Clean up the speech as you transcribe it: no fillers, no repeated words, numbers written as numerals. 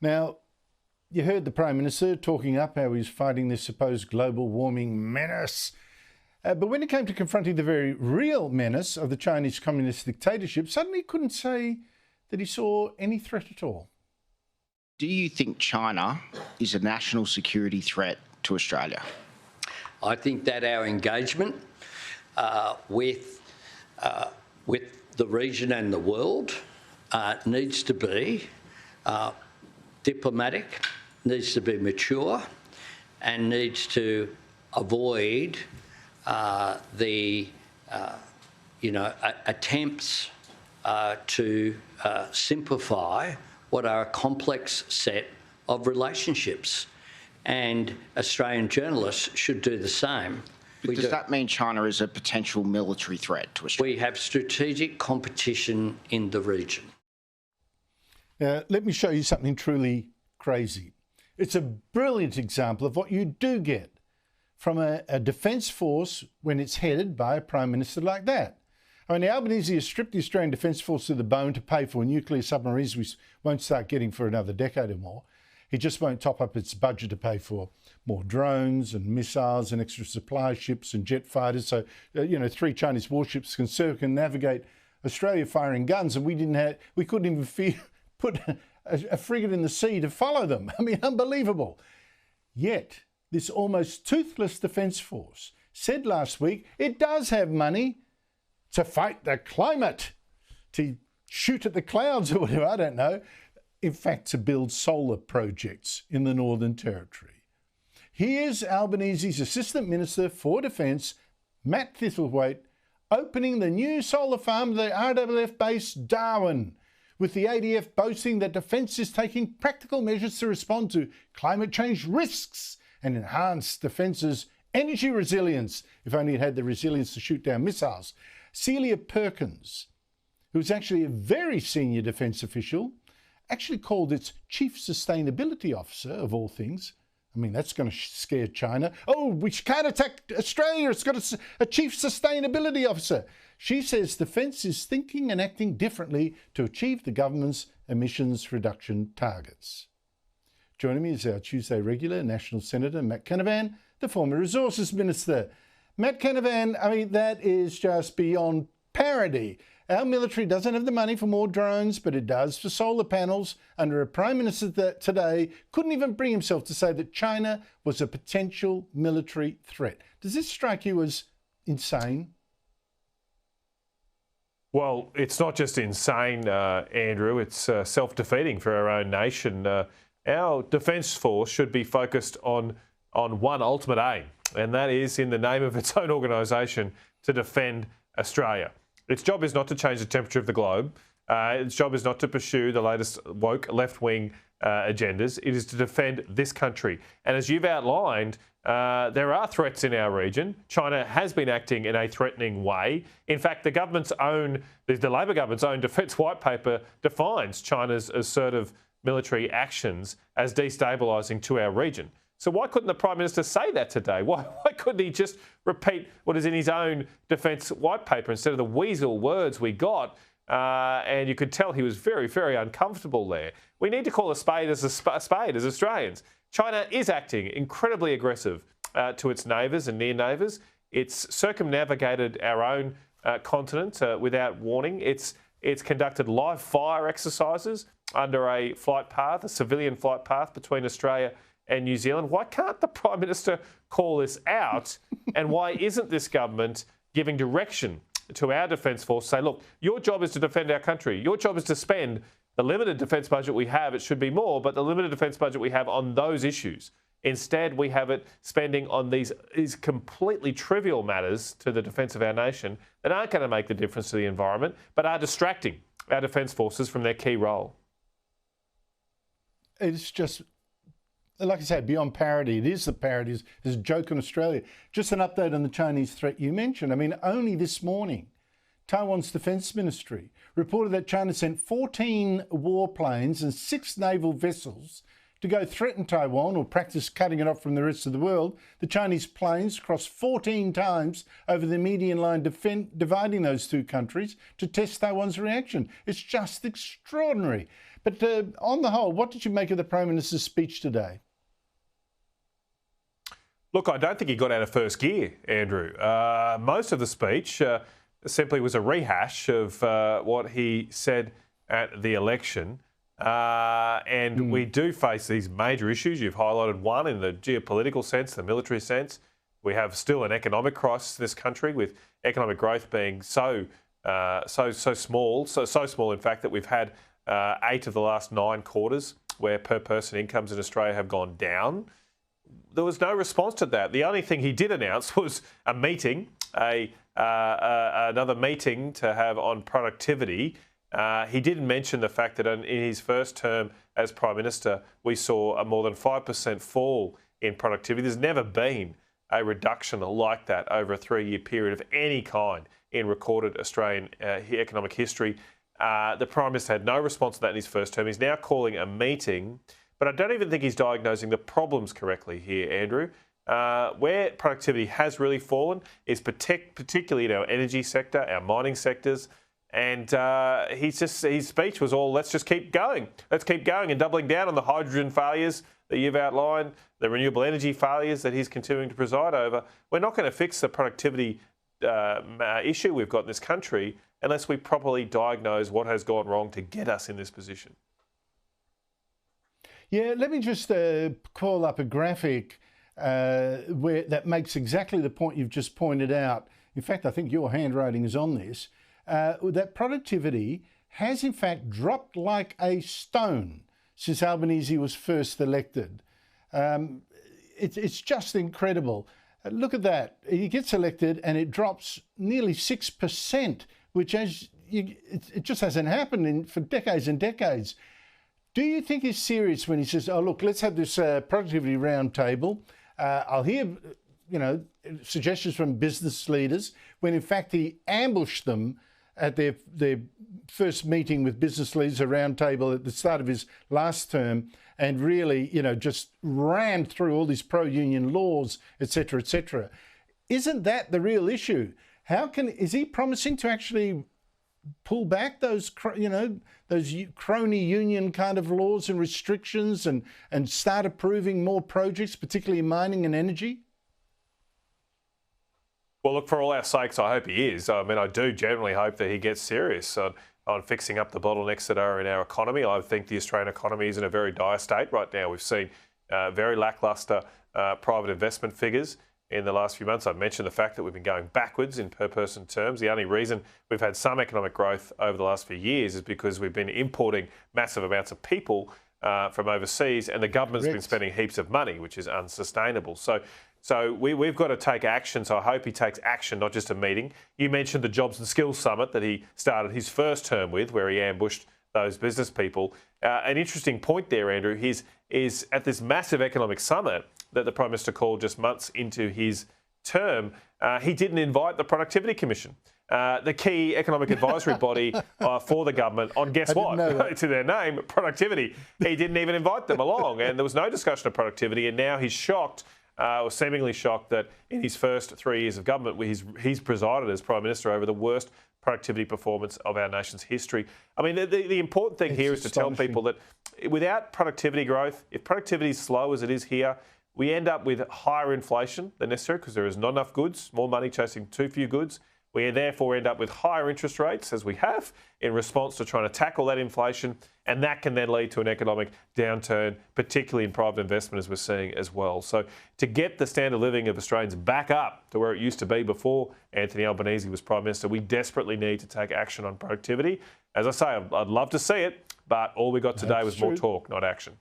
Now, you heard the Prime Minister talking up how he's fighting this supposed global warming menace. But when it came to confronting the very real menace of the Chinese communist dictatorship, suddenly he couldn't say that he saw any threat at all. Do you think China is a national security threat to Australia? I think that our engagement with the region and the world needs to be diplomatic, needs to be mature, and needs to avoid attempts to simplify what are a complex set of relationships. And Australian journalists should do the same. But does that mean China is a potential military threat to Australia? We have strategic competition in the region. Let me show you something truly crazy. It's a brilliant example of what you do get from a defence force when it's headed by a Prime Minister like that. I mean, the Albanese has stripped the Australian Defence Force to the bone to pay for nuclear submarines we won't start getting for another decade or more. He just won't top up its budget to pay for more drones and missiles and extra supply ships and jet fighters. So, 3 Chinese warships can circumnavigate Australia firing guns, and we couldn't even put a frigate in the sea to follow them. I mean, unbelievable. Yet, this almost toothless defence force said last week it does have money to fight the climate, to shoot at the clouds or whatever, I don't know. In fact, to build solar projects in the Northern Territory. Here's Albanese's Assistant Minister for Defence, Matt Canavan, opening the new solar farm at the RAAF base Darwin, with the ADF boasting that Defence is taking practical measures to respond to climate change risks and enhance Defence's energy resilience, if only it had the resilience to shoot down missiles. Celia Perkins, who's actually a very senior Defence official, actually called its Chief Sustainability Officer, of all things. I mean, that's going to scare China. Oh, we can't attack Australia. It's got a Chief Sustainability Officer. She says Defence is thinking and acting differently to achieve the government's emissions reduction targets. Joining me is our Tuesday regular, National Senator Matt Canavan, the former Resources Minister. Matt Canavan, I mean, that is just beyond parody. Our military doesn't have the money for more drones, but it does for solar panels, under a Prime Minister that today couldn't even bring himself to say that China was a potential military threat. Does this strike you as insane? Well, it's not just insane, Andrew, it's self-defeating for our own nation. Our Defence Force should be focused on one ultimate aim, and that is, in the name of its own organisation, to defend Australia. Its job is not to change the temperature of the globe. Its job is not to pursue the latest woke left-wing agendas. It is to defend this country. And as you've outlined, there are threats in our region. China has been acting in a threatening way. In fact, the Labor government's own defence white paper defines China's assertive military actions as destabilising to our region. So why couldn't the Prime Minister say that today? Why couldn't he just repeat what is in his own defence white paper instead of the weasel words we got? And you could tell he was very, very uncomfortable there. We need to call a spade as a spade as Australians. China is acting incredibly aggressive to its neighbours and near neighbours. It's circumnavigated our own continent without warning. It's conducted live fire exercises under a flight path, a civilian flight path between Australia and New Zealand. Why can't the Prime Minister call this out? And why isn't this government giving direction to our Defence Force, say, look, your job is to defend our country. Your job is to spend the limited defence budget we have. It should be more, but the limited defence budget we have on those issues. Instead, we have it spending on these completely trivial matters to the defence of our nation that aren't going to make the difference to the environment, but are distracting our Defence Forces from their key role. It's just, like I said, beyond parody. It is the parody. It's a joke on Australia. Just an update on the Chinese threat you mentioned. I mean, only this morning, Taiwan's Defence Ministry reported that China sent 14 warplanes and 6 naval vessels to go threaten Taiwan or practice cutting it off from the rest of the world. The Chinese planes crossed 14 times over the median line dividing those two countries to test Taiwan's reaction. It's just extraordinary. But on the whole, what did you make of the Prime Minister's speech today? Look, I don't think he got out of first gear, Andrew. Most of the speech simply was a rehash of what he said at the election. And we do face these major issues. You've highlighted one in the geopolitical sense, the military sense. We have still an economic crisis in this country, with economic growth being so small, so small in fact that we've had 8 of the last 9 quarters where per person incomes in Australia have gone down. There was no response to that. The only thing he did announce was a meeting, another meeting to have on productivity. He didn't mention the fact that in his first term as Prime Minister, we saw a more than 5% fall in productivity. There's never been a reduction like that over a 3-year period of any kind in recorded Australian economic history. The Prime Minister had no response to that in his first term. He's now calling a meeting, but I don't even think he's diagnosing the problems correctly here, Andrew. Where productivity has really fallen is particularly in our energy sector, our mining sectors. And his speech was all, let's just keep going. Let's keep going and doubling down on the hydrogen failures that you've outlined, the renewable energy failures that he's continuing to preside over. We're not going to fix the productivity issue we've got in this country unless we properly diagnose what has gone wrong to get us in this position. Yeah, let me just call up a graphic that makes exactly the point you've just pointed out. In fact, I think your handwriting is on this. That productivity has in fact dropped like a stone since Albanese was first elected. It's just incredible. Look at that. He gets elected and it drops nearly 6%, which it just hasn't happened for decades and decades. Do you think he's serious when he says, oh, look, let's have this productivity roundtable? I'll hear, suggestions from business leaders, when in fact he ambushed them at their first meeting with business leaders, a roundtable at the start of his last term, and really, just rammed through all these pro-union laws, etc., etc. Isn't that the real issue? Is he promising to actually pull back those crony union kind of laws and restrictions and start approving more projects, particularly in mining and energy? Well, look, for all our sakes, I hope he is. I mean, I do generally hope that he gets serious on fixing up the bottlenecks that are in our economy. I think the Australian economy is in a very dire state right now. We've seen very lacklustre private investment figures in the last few months. I've mentioned the fact that we've been going backwards in per person terms. The only reason we've had some economic growth over the last few years is because we've been importing massive amounts of people from overseas, and the government's been spending heaps of money, which is unsustainable. So we've got to take action. So I hope he takes action, not just a meeting. You mentioned the Jobs and Skills Summit that he started his first term with, where he ambushed those business people. An interesting point there, Andrew, is at this massive economic summit that the Prime Minister called just months into his term, he didn't invite the Productivity Commission, the key economic advisory body for the government on, guess what? To their name, productivity. He didn't even invite them along, and there was no discussion of productivity, and now he's shocked, or seemingly shocked, that in his first 3 years of government, he's presided as Prime Minister over the worst productivity performance of our nation's history. I mean, the important thing here is to tell people that without productivity growth, if productivity is slow as it is here, we end up with higher inflation than necessary because there is not enough goods, more money chasing too few goods. We therefore end up with higher interest rates, as we have, in response to trying to tackle that inflation, and that can then lead to an economic downturn, particularly in private investment, as we're seeing as well. So to get the standard of living of Australians back up to where it used to be before Anthony Albanese was Prime Minister, we desperately need to take action on productivity. As I say, I'd love to see it, but all we got today was more talk, not action.